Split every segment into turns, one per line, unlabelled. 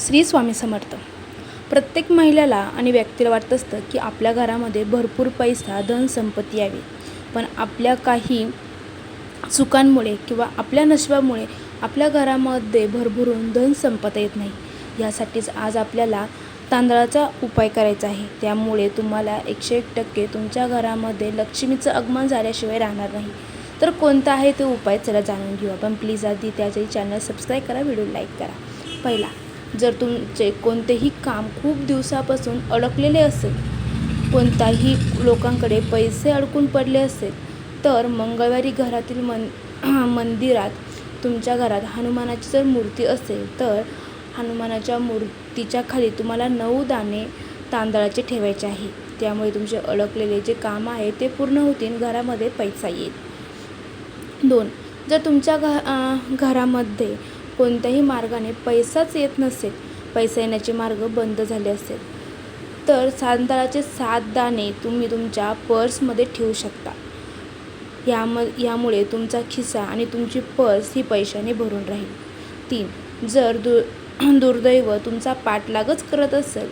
श्री स्वामी समर्थ. प्रत्येक महिलेला आणि व्यक्तीला वाटत असतं की आपल्या घरामध्ये भरपूर पैसा, धन, संपत्ती यावी. पण आपल्या काही चुकांमुळे किंवा आपल्या नशिबामुळे आपल्या घरामध्ये भरभरून धन संपत येत नाही. यासाठीच आज आपल्याला तांदळाचा उपाय करायचा आहे. त्यामुळे तुम्हाला 101% तुमच्या घरामध्ये लक्ष्मीचं आगमन झाल्याशिवाय राहणार नाही. तर कोणता आहे तो उपाय, चला जाणून घेऊ आपण. प्लीज आधी त्याचे चॅनल सबस्क्राईब करा, व्हिडिओ लाईक करा. पहिला, जर तुमचे कोणतेही काम खूप दिवसापासून अडकलेले असेल, कोणत्याही लोकांकडे पैसे अडकून पडले असेल, तर मंगळवारी घरातील मंदिरात तुमच्या घरात हनुमानाची जर मूर्ती असेल तर हनुमानाच्या मूर्तीच्या खाली तुम्हाला 9 दाणे तांदळाचे ठेवायचे आहे. त्यामुळे तुमचे अडकलेले जे काम आहे ते पूर्ण होतील, घरामध्ये पैसा येईल. 2, जर तुमच्या घरामध्ये कोणत्याही मार्गाने पैसाच येत नसेल, पैसा येण्याचे मार्ग बंद झाले असेल, तर तांदळाचे 7 दाणे तुम्ही तुमच्या पर्समध्ये ठेवू शकता. यामुळे तुमचा खिसा आणि तुमची पर्स ही पैशाने भरून राहील. 3, जर दुर्दैव तुमचा पाठलागच करत असेल,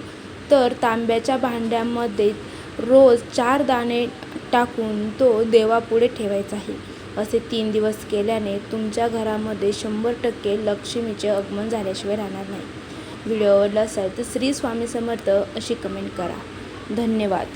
तर तांब्याच्या भांड्यामध्ये रोज 4 दाणे टाकून तो देवापुढे ठेवायचा आहे. असे 3 दिवस केल्याने तुमच्या घरामध्ये 100% लक्ष्मीचे आगमन झाल्याशिवाय राहणार नाही. व्हिडिओ आवडला असेल तर श्री स्वामी समर्थ अशी कमेंट करा. धन्यवाद.